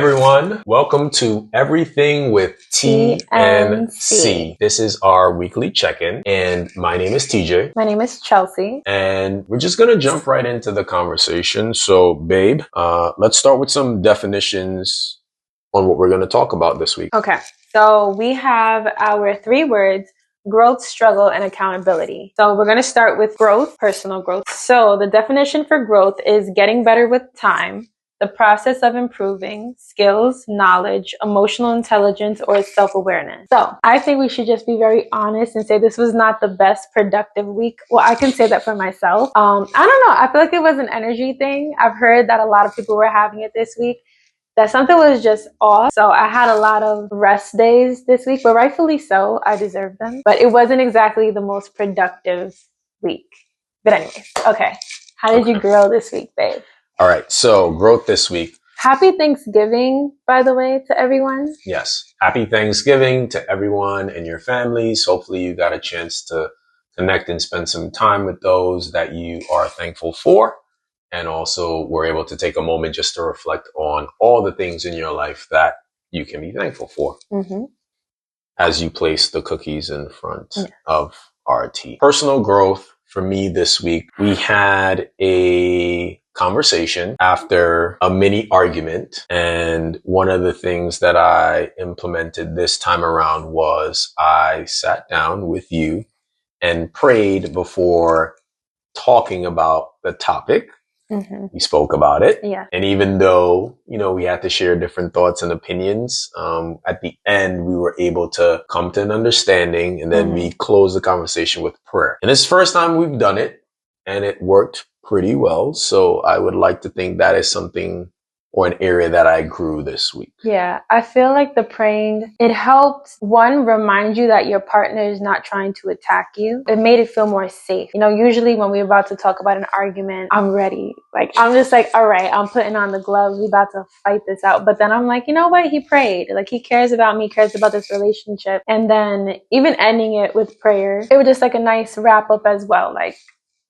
everyone. Welcome to Everything with T and C. This is our weekly check-in, and my name is TJ. My name is Chelsea. And we're just going to jump right into the conversation. So, babe, let's start with some definitions on what we're going to talk about this week. Okay, so we have our 3 words: growth, struggle, and accountability. So we're going to start with growth, personal growth. So the definition for growth is getting better with time, the process of improving skills, knowledge, emotional intelligence, or self-awareness. So I think we should just be very honest and say this was not the best productive week. Well, I can say that for myself. I don't know. I feel like it was an energy thing. I've heard that a lot of people were having it this week, that something was just off. So I had a lot of rest days this week, but rightfully so. I deserve them. But it wasn't exactly the most productive week. But anyways, okay. How did you grow this week, babe? All right. So growth this week. Happy Thanksgiving, by the way, to everyone. Yes. Happy Thanksgiving to everyone and your families. Hopefully you got a chance to connect and spend some time with those that you are thankful for. And also we're able to take a moment just to reflect on all the things in your life that you can be thankful for as you place the cookies in front of our tea. Personal growth for me this week, we had a conversation after a mini argument. And one of the things that I implemented this time around was I sat down with you and prayed before talking about the topic. We spoke about it. Yeah. And even though, we had to share different thoughts and opinions, at the end, we were able to come to an understanding, and then we closed the conversation with prayer. And it's the first time we've done it, and it worked pretty well. So I would like to think that is something or an area that I grew this week. Yeah, I feel like the praying, it helped, one, remind you that your partner is not trying to attack you. It made it feel more safe. Usually when we're about to talk about an argument, I'm ready. I'm just like, all right, I'm putting on the gloves. We're about to fight this out. But then I'm like, you know what? He prayed. He cares about me, cares about this relationship. And then even ending it with prayer, it was just a nice wrap up as well.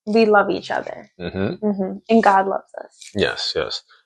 We love each other. And God loves us. Yes.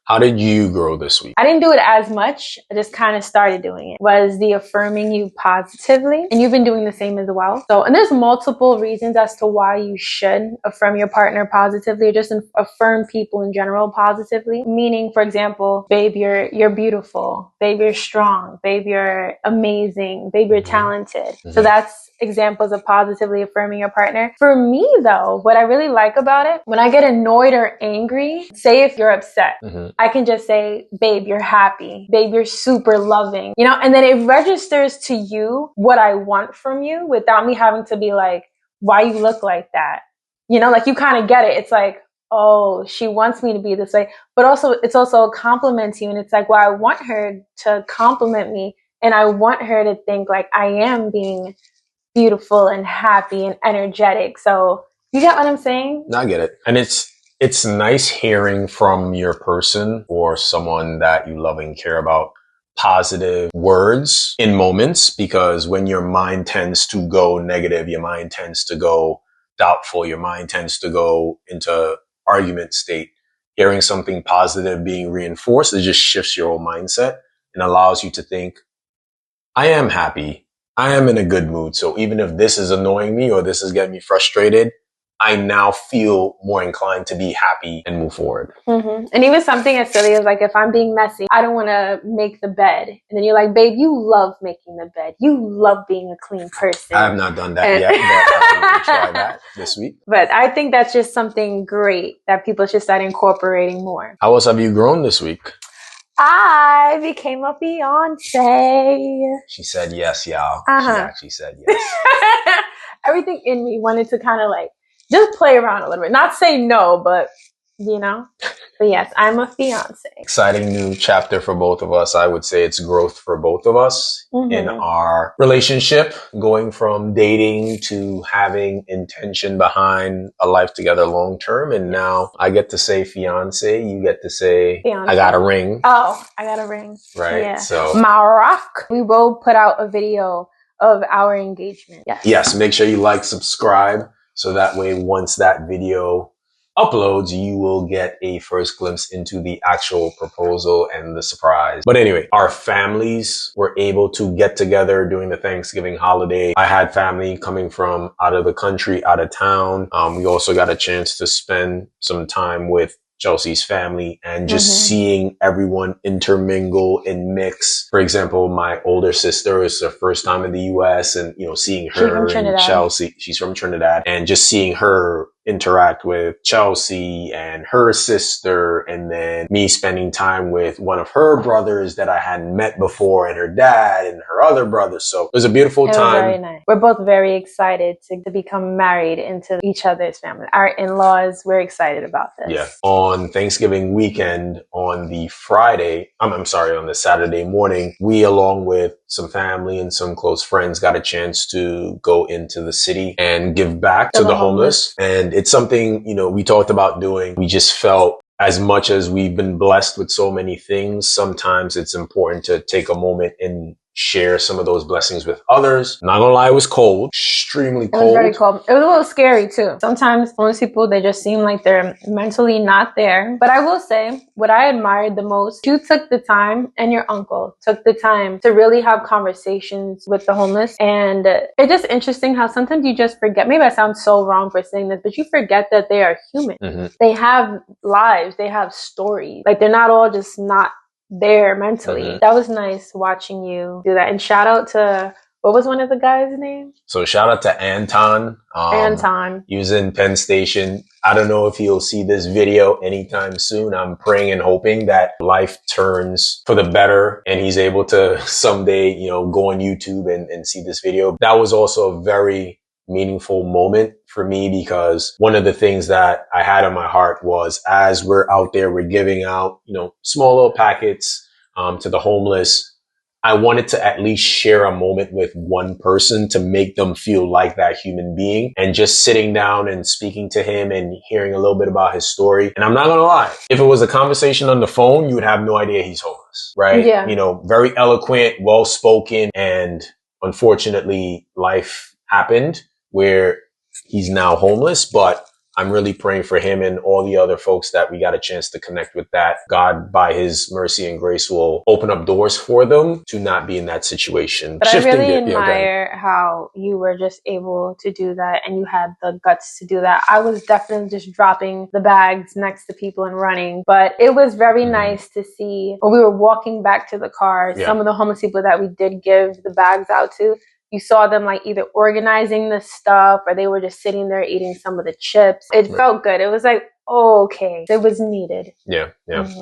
How did you grow this week? I didn't do it as much. I just kind of started doing it. Was the affirming you positively. And you've been doing the same as well. And there's multiple reasons as to why you should affirm your partner positively, or just affirm people in general positively. Meaning, for example, babe, you're beautiful. Babe, you're strong. Babe, you're amazing. Babe, you're talented. So that's examples of positively affirming your partner. For me, though, what I really like about it, when I get annoyed or angry, say if you're upset, I can just say, babe, you're happy. Babe, you're super loving. And then it registers to you what I want from you without me having to be like, why you look like that? You kind of get it. It's like, oh, she wants me to be this way. But also, it's also a compliment to you. And it's like, well, I want her to compliment me. And I want her to think I am being beautiful and happy and energetic. So you get what I'm saying? I get it. And it's nice hearing from your person or someone that you love and care about positive words in moments, because when your mind tends to go negative, your mind tends to go doubtful, your mind tends to go into argument state, hearing something positive being reinforced, it just shifts your whole mindset and allows you to think, I am happy. I am in a good mood. So even if this is annoying me or this is getting me frustrated, I now feel more inclined to be happy and move forward. And even something as silly as if I'm being messy, I don't want to make the bed. And then you're like, babe, you love making the bed. You love being a clean person. I have not done that yet, but I'm going to try that this week. But I think that's just something great that people should start incorporating more. How else have you grown this week? I became a fiance. She said yes, y'all. She actually said yes. Everything in me wanted to kind of just play around a little bit. Not say no, but But yes, I'm a fiance. Exciting new chapter for both of us. I would say it's growth for both of us in our relationship, going from dating to having intention behind a life together long term. And now I get to say fiance, you get to say fiance. I got a ring. Oh, I got a ring. Right. Yeah. So my rock. We will put out a video of our engagement. Yes. Yes. Make sure you like, subscribe. So that way, once that video uploads, you will get a first glimpse into the actual proposal and the surprise. But anyway, our families were able to get together during the Thanksgiving holiday. I had family coming from out of the country, out of town. We also got a chance to spend some time with Chelsea's family and just seeing everyone intermingle and mix. For example, my older sister is her first time in the US, and, you know, seeing her and Chelsea, she's from Trinidad, and just seeing her interact with Chelsea and her sister, and then me spending time with one of her brothers that I hadn't met before, and her dad and her other brother. So it was a beautiful time. It was very nice. We're both very excited to become married into each other's family. Our in-laws, we're excited about this. Yeah. On Thanksgiving weekend, on the Friday, on the Saturday morning, we, along with some family and some close friends, got a chance to go into the city and give back to the homeless. And it's something, you know, we talked about doing. We just felt, as much as we've been blessed with so many things, sometimes it's important to take a moment and share some of those blessings with others. Not gonna lie, it was cold, extremely cold. It was very cold. It was a little scary too. Sometimes most people, they just seem like they're mentally not there. But I will say, what I admired the most, you took the time, and your uncle took the time to really have conversations with the homeless. And it's just interesting how sometimes you just forget. Maybe I sound so wrong for saying this, but you forget that they are human. They have lives. They have stories. Like, they're not all just not there mentally. That was nice watching you do that. And shout out to, what was one of the guys' names? So shout out to Anton. Anton. He was in Penn Station. I don't know if he'll see this video anytime soon. I'm praying and hoping that life turns for the better and he's able to someday, you know, go on YouTube and see this video. That was also a very meaningful moment for me, because one of the things that I had on my heart was, as we're out there, we're giving out, you know, small little packets to the homeless. I wanted to at least share a moment with one person to make them feel like that human being, and just sitting down and speaking to him and hearing a little bit about his story. And I'm not going to lie, if it was a conversation on the phone, you would have no idea he's homeless, right? Yeah. You know, very eloquent, well-spoken, and unfortunately life happened where he's now homeless. But I'm really praying for him and all the other folks that we got a chance to connect with, that God, by his mercy and grace, will open up doors for them to not be in that situation. But I really admire how you were just able to do that, and you had the guts to do that. I was definitely just dropping the bags next to people and running. But it was very nice to see, when we were walking back to the car, some of the homeless people that we did give the bags out to, you saw them like either organizing the stuff, or they were just sitting there eating some of the chips. It felt good. It was like, oh, okay, it was needed. Yeah.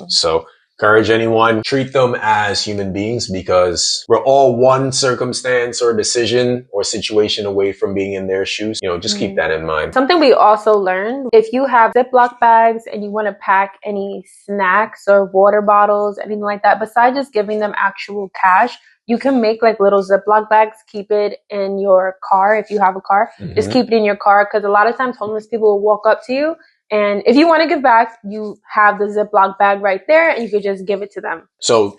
So encourage anyone, treat them as human beings, because we're all one circumstance or decision or situation away from being in their shoes. You know, just keep that in mind. Something we also learned, if you have Ziploc bags and you want to pack any snacks or water bottles, anything like that, besides just giving them actual cash, you can make like little Ziploc bags, keep it in your car. If you have a car, just keep it in your car. Because a lot of times homeless people will walk up to you, and if you want to give back, you have the Ziploc bag right there, and you could just give it to them. So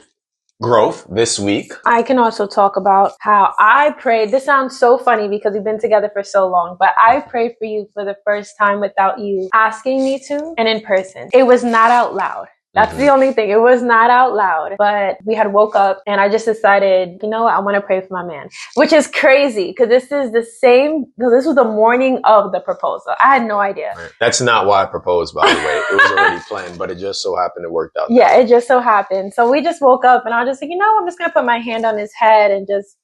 growth this week. I can also talk about how I prayed. This sounds so funny because we've been together for so long, but I prayed for you for the first time without you asking me to, and in person. It was not out loud. That's the only thing. It was not out loud, but we had woke up and I just decided, you know what? I want to pray for my man, which is crazy because this was the morning of the proposal. I had no idea. Right. That's not why I proposed, by the way. It was already planned, but it just so happened it worked out. Yeah, it just so happened. So we just woke up and I was just like, you know, I'm just going to put my hand on his head and just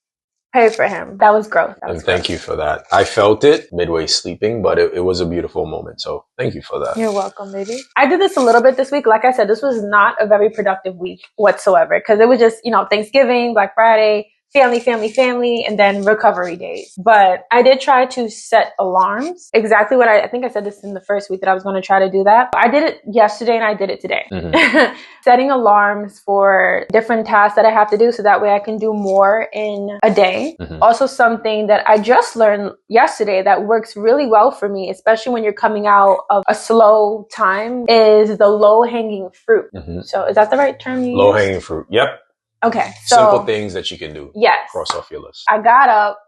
pray for him. That was growth. Thank you for that. I felt it midway sleeping, but it was a beautiful moment. So thank you for that. You're welcome, baby. I did this a little bit this week. Like I said, this was not a very productive week whatsoever because it was just, you know, Thanksgiving, Black Friday, family, and then recovery days. But I did try to set alarms. Exactly what I think I said this in the first week that I was going to try to do that. I did it yesterday and I did it today. Setting alarms for different tasks that I have to do so that way I can do more in a day. Also, something that I just learned yesterday that works really well for me, especially when you're coming out of a slow time, is the low-hanging fruit. So is that the right term you use? Low-hanging fruit. Yep. Okay. So simple things that you can do. Yes. Cross off your list. I got up.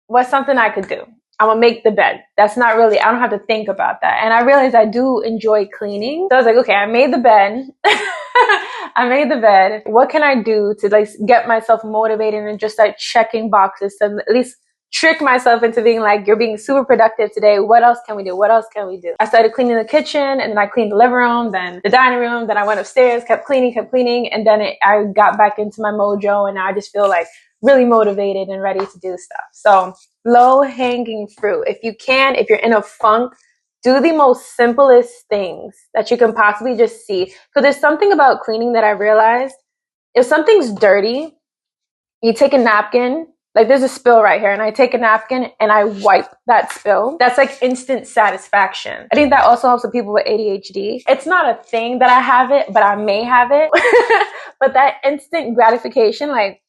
What's something I could do? I'm gonna make the bed. That's not really, I don't have to think about that. And I realized I do enjoy cleaning. So I was like, okay, I made the bed. I made the bed. What can I do to like get myself motivated and just start checking boxes to at least trick myself into being like, you're being super productive today. What else can we do? What else can we do? I started cleaning the kitchen, and then I cleaned the living room, then the dining room, then I went upstairs, kept cleaning. And then I got back into my mojo, and now I just feel like really motivated and ready to do stuff. So low hanging fruit. If you're in a funk, do the most simplest things that you can possibly just see. Because there's something about cleaning that I realized. If something's dirty, you take a napkin, like there's a spill right here, and I take a napkin and I wipe that spill. That's like instant satisfaction. I think that also helps with people with ADHD. It's not a thing that I have it, but I may have it. But that instant gratification, like,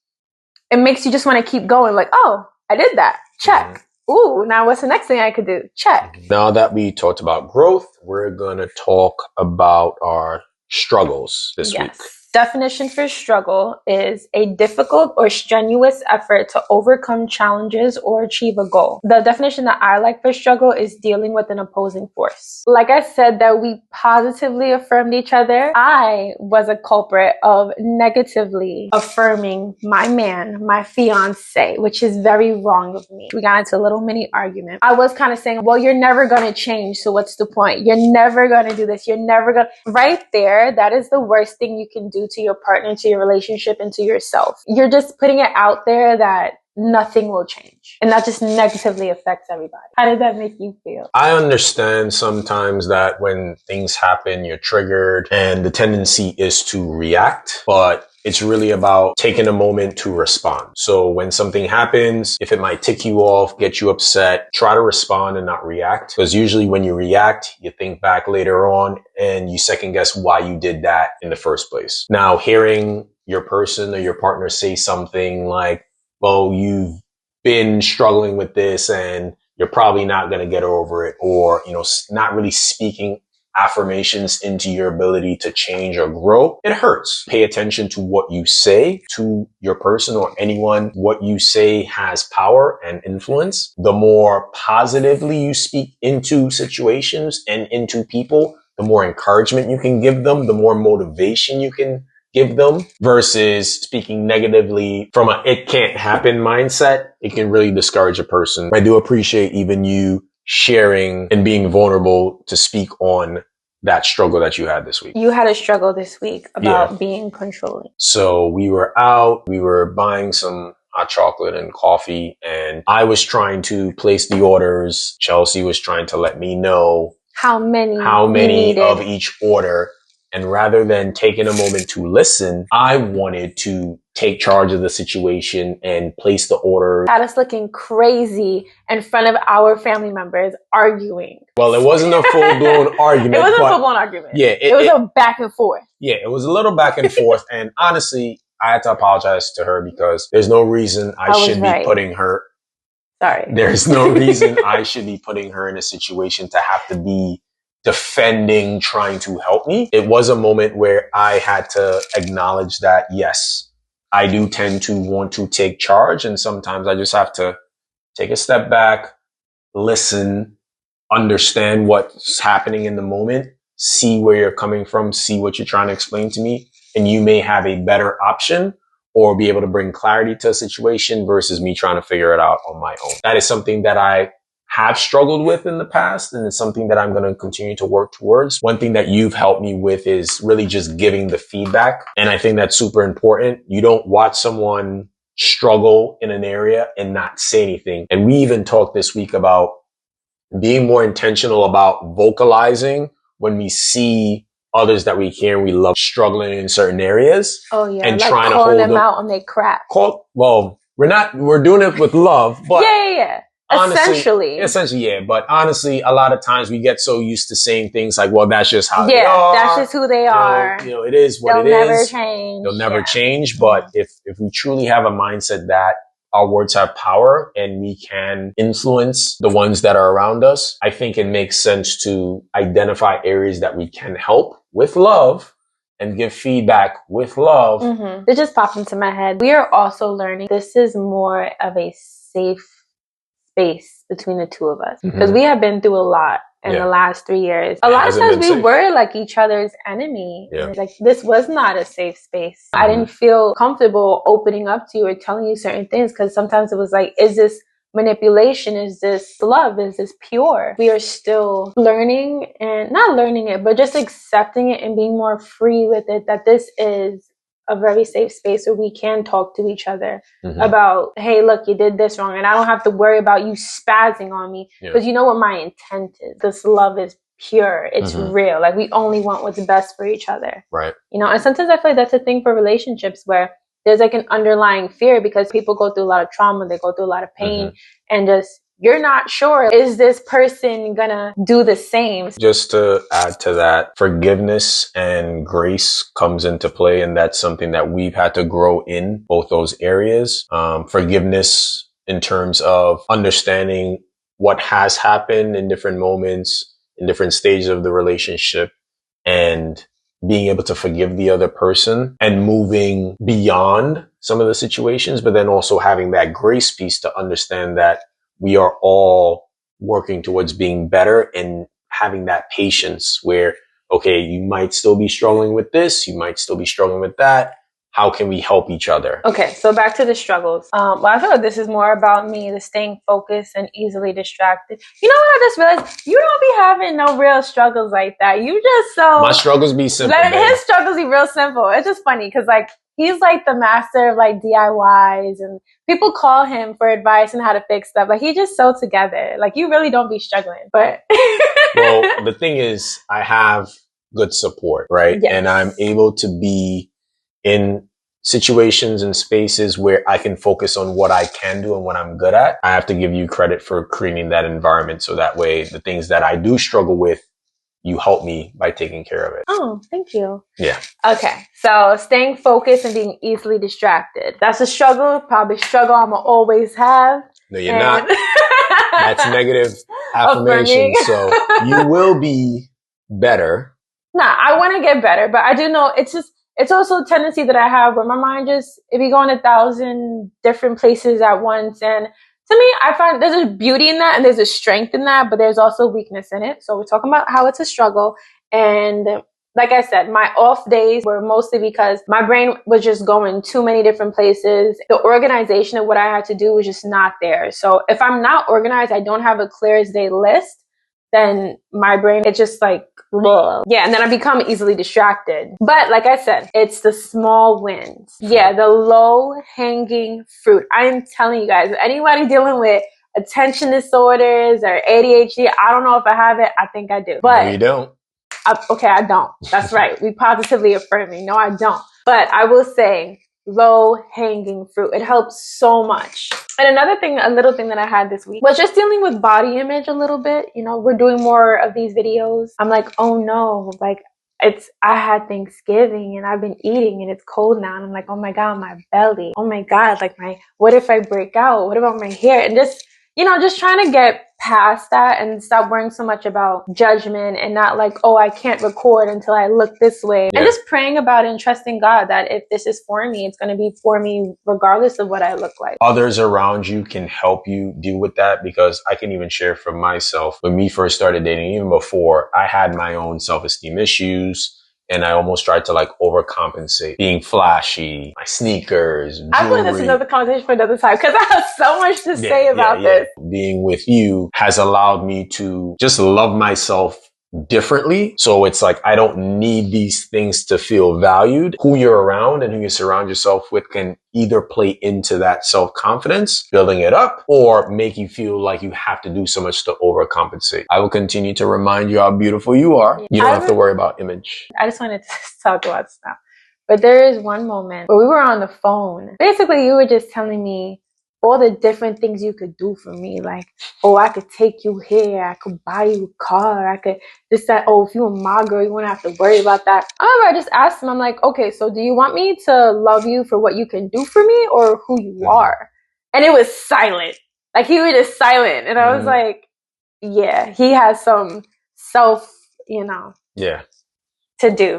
it makes you just want to keep going. Like, oh, I did that. Check. Ooh, now what's the next thing I could do? Check. Now that we talked about growth, we're going to talk about our struggles this week. Definition for struggle is a difficult or strenuous effort to overcome challenges or achieve a goal. The definition that I like for struggle is dealing with an opposing force. Like I said, that we positively affirmed each other. I was a culprit of negatively affirming my man, my fiance, which is very wrong of me. We got into a little mini argument. I was kind of saying, well, you're never going to change, so what's the point? You're never going to do this. You're never going to... Right there, that is the worst thing you can do to your partner, to your relationship, and to yourself. You're just putting it out there that nothing will change. And that just negatively affects everybody. How did that make you feel? I understand sometimes that when things happen, you're triggered and the tendency is to react, but it's really about taking a moment to respond. So when something happens, if it might tick you off, get you upset, try to respond and not react. Because usually when you react, you think back later on and you second guess why you did that in the first place. Now, hearing your person or your partner say something like, well, you've been struggling with this and you're probably not going to get over it, or, not really speaking affirmations into your ability to change or grow, it hurts. Pay attention to what you say to your person or anyone. What you say has power and influence. The more positively you speak into situations and into people, the more encouragement you can give them, the more motivation you can give them, versus speaking negatively from a it can't happen mindset. It can really discourage a person. I do appreciate even you sharing and being vulnerable to speak on that struggle that you had this week. You had a struggle this week about being controlling. So we were out, we were buying some hot chocolate and coffee, and I was trying to place the orders. Chelsea was trying to let me know how many of each order. And rather than taking a moment to listen, I wanted to take charge of the situation and place the order. Had us looking crazy in front of our family members arguing. Well, it wasn't a full-blown argument. It wasn't a full-blown argument. Yeah. It was a back and forth. Yeah, it was a little back and forth. And honestly, I had to apologize to her because there's no reason I should be putting her... Sorry. There's no reason I should be putting her in a situation to have to be defending, trying to help me. It was a moment where I had to acknowledge that, yes, I do tend to want to take charge. And sometimes I just have to take a step back, listen, understand what's happening in the moment, see where you're coming from, see what you're trying to explain to me. And you may have a better option or be able to bring clarity to a situation versus me trying to figure it out on my own. That is something that I have struggled with in the past, and it's something that I'm going to continue to work towards. One thing that you've helped me with is really just giving the feedback. And I think that's super important. You don't watch someone struggle in an area and not say anything. And we even talked this week about being more intentional about vocalizing when we see others that we care and we love struggling in certain areas. Oh yeah, and like trying calling to hold them out on their crap. Well, we're doing it with love, but yeah. Honestly, essentially, yeah. But honestly, a lot of times we get so used to saying things like, well, that's just how they are. That's just who they are. It is what They'll it never is. change. They'll never change. But if we truly have a mindset that our words have power and we can influence the ones that are around us, I think it makes sense to identify areas that we can help with love and give feedback with love. It just popped into my head. We are also learning this is more of a safe space between the two of us, because we have been through a lot in the last 3 years. A lot of times we were like each other's enemy. And it's like, this was not a safe space. I didn't feel comfortable opening up to you or telling you certain things, because sometimes it was like, is this manipulation? Is this love? Is this pure? We are still learning, and not learning it, but just accepting it and being more free with it, that this is a very safe space where we can talk to each other about, hey, look, you did this wrong. And I don't have to worry about you spazzing on me, because you know what my intent is. This love is pure. It's real. Like, we only want what's best for each other. Right. You know, and sometimes I feel like that's a thing for relationships, where there's like an underlying fear, because people go through a lot of trauma, they go through a lot of pain, and just, you're not sure, is this person gonna do the same? Just to add to that, forgiveness and grace comes into play, and that's something that we've had to grow in both those areas. Forgiveness in terms of understanding what has happened in different moments, in different stages of the relationship, and being able to forgive the other person and moving beyond some of the situations, but then also having that grace piece to understand that we are all working towards being better, and having that patience where, okay, you might still be struggling with this, you might still be struggling with that. How can we help each other? Okay, so back to the struggles. Well, I feel like this is more about me, the staying focused and easily distracted. You know what I just realized? You don't be having no real struggles like that. You just my struggles be simple. His struggles be real simple. It's just funny, because like, he's like the master of like DIYs, and people call him for advice on how to fix stuff. Like, he just so together. Like, you really don't be struggling. But well, the thing is, I have good support, right? Yes. And I'm able to be in situations and spaces where I can focus on what I can do and what I'm good at. I have to give you credit for creating that environment, so that way the things that I do struggle with, you help me by taking care of it. Oh, thank you. Yeah. Okay. So staying focused and being easily distracted. That's a struggle, probably a struggle I'm going to always have. No, you're not. That's negative affirmation. So you will be better. Nah, I want to get better, but I do know it's also a tendency that I have where my mind just, it be going 1,000 different places at once. And to me, I find there's a beauty in that, and there's a strength in that, but there's also weakness in it. So we're talking about how it's a struggle. And like I said, my off days were mostly because my brain was just going too many different places. The organization of what I had to do was just not there. So if I'm not organized, I don't have a clear as day list, then my brain, it's just like, bleh. Yeah, and then I become easily distracted. But like I said, it's the small wins. Yeah, the low-hanging fruit. I'm telling you guys, anybody dealing with attention disorders or ADHD, I don't know if I have it. I think I do. But no, you don't. I don't. That's right. We positively affirming. No, I don't. But I will say, low-hanging fruit. It helps so much. And another thing, a little thing that I had this week was just dealing with body image a little bit. You know, we're doing more of these videos. I'm like, oh no, like I had Thanksgiving and I've been eating and it's cold now. And I'm like, oh my God, my belly. Oh my God, like what if I break out? What about my hair? And just, you know, just trying to get past that and stop worrying so much about judgment, and not like, oh, I can't record until I look this way. Yeah. And just praying about it and trusting God that if this is for me, it's going to be for me regardless of what I look like. Others around you can help you deal with that, because I can even share from myself. When we first started dating, even before, I had my own self-esteem issues. And I almost tried to like overcompensate, being flashy, my sneakers, jewelry. I feel like that's another conversation for another time, because I have so much to say about this. Being with you has allowed me to just love myself differently. So it's like, I don't need these things to feel valued. Who you're around and who you surround yourself with can either play into that self-confidence, building it up, or make you feel like you have to do so much to overcompensate. I will continue to remind you how beautiful you are. You don't have to worry about image. I just wanted to talk about stuff. But there is one moment where we were on the phone. Basically, you were just telling me all the different things you could do for me. Like, oh, I could take you here. I could buy you a car. I could this, that. Oh, if you were my girl, you wouldn't have to worry about that. I remember I just asked him, I'm like, okay, so do you want me to love you for what you can do for me or who you are? And it was silent. Like, he was just silent. And I was like, yeah, he has some self, you know. Yeah. To do.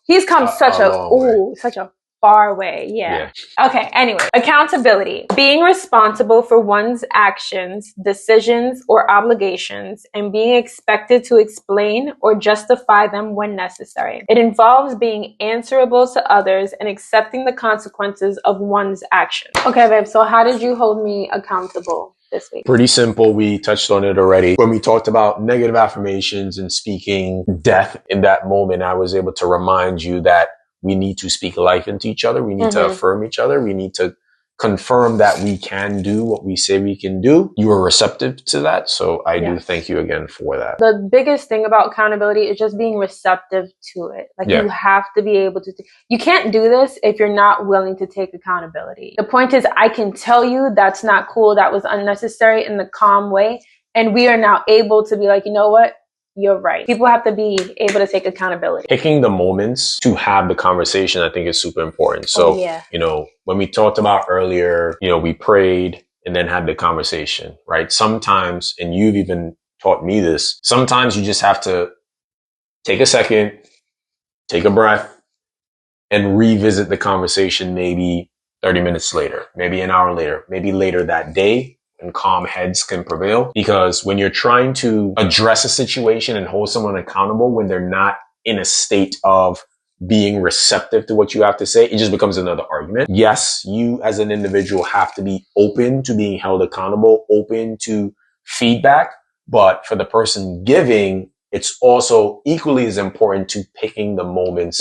He's come such a far away. Yeah. Okay. Anyway, accountability, being responsible for one's actions, decisions, or obligations, and being expected to explain or justify them when necessary. It involves being answerable to others and accepting the consequences of one's actions. Okay, babe. So how did you hold me accountable this week? Pretty simple. We touched on it already. When we talked about negative affirmations and speaking death in that moment, I was able to remind you that we need to speak life into each other. We need to affirm each other. We need to confirm that we can do what we say we can do. You were receptive to that. So I do thank you again for that. The biggest thing about accountability is just being receptive to it. Like you have to be able to, you can't do this if you're not willing to take accountability. The point is, I can tell you that's not cool. That was unnecessary in the calm way. And we are now able to be like, you know what? You're right. People have to be able to take accountability. Picking the moments to have the conversation, I think, is super important. So, you know, when we talked about earlier, you know, we prayed and then had the conversation, right? Sometimes, and you've even taught me this, sometimes you just have to take a second, take a breath, and revisit the conversation maybe 30 minutes later, maybe an hour later, maybe later that day. And calm heads can prevail, because when you're trying to address a situation and hold someone accountable when they're not in a state of being receptive to what you have to say, it just becomes another argument. Yes, you as an individual have to be open to being held accountable, open to feedback, but for the person giving, it's also equally as important to picking the moments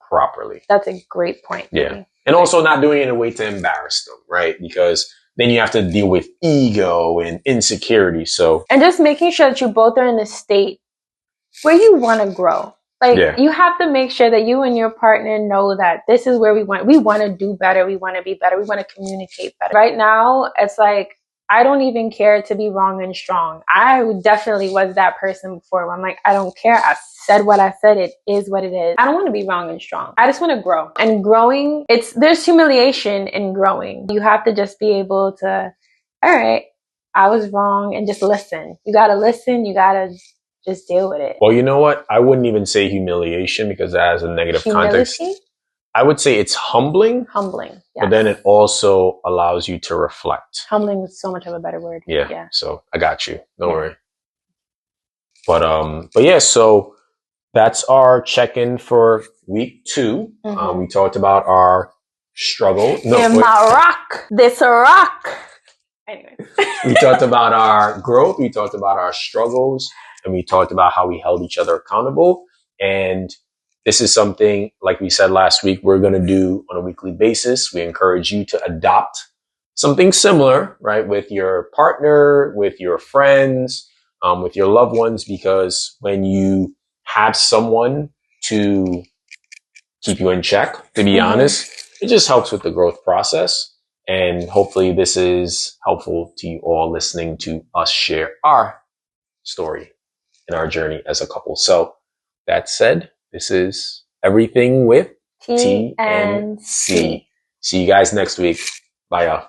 properly. That's a great point. Yeah. And also not doing it in a way to embarrass them, right? Because then you have to deal with ego and insecurity. So, and just making sure that you both are in a state where you want to grow. Like you have to make sure that you and your partner know that this is where we want to do better. We want to be better. We want to communicate better. Right now, it's like, I don't even care to be wrong and strong. I definitely was that person before where I'm like, I don't care. I said what I said. It is what it is. I don't want to be wrong and strong. I just want to grow. And growing, there's humiliation in growing. You have to just be able to, all right, I was wrong, and just listen. You got to listen. You got to just deal with it. Well, you know what? I wouldn't even say humiliation, because that has a negative context. I would say it's humbling. Humbling, yes. But then it also allows you to reflect. Humbling is so much of a better word. Yeah. So I got you. Don't worry. But yeah, so that's our check-in for week 2. We talked about our struggle. My rock. This rock. Anyway. We talked about our growth. We talked about our struggles. And we talked about how we held each other accountable. And this is something, like we said last week, we're going to do on a weekly basis. We encourage you to adopt something similar, right? With your partner, with your friends, with your loved ones, because when you have someone to keep you in check, to be honest, it just helps with the growth process. And hopefully this is helpful to you all listening to us share our story and our journey as a couple. So that said, this is Everything with T and C. See you guys next week. Bye, y'all.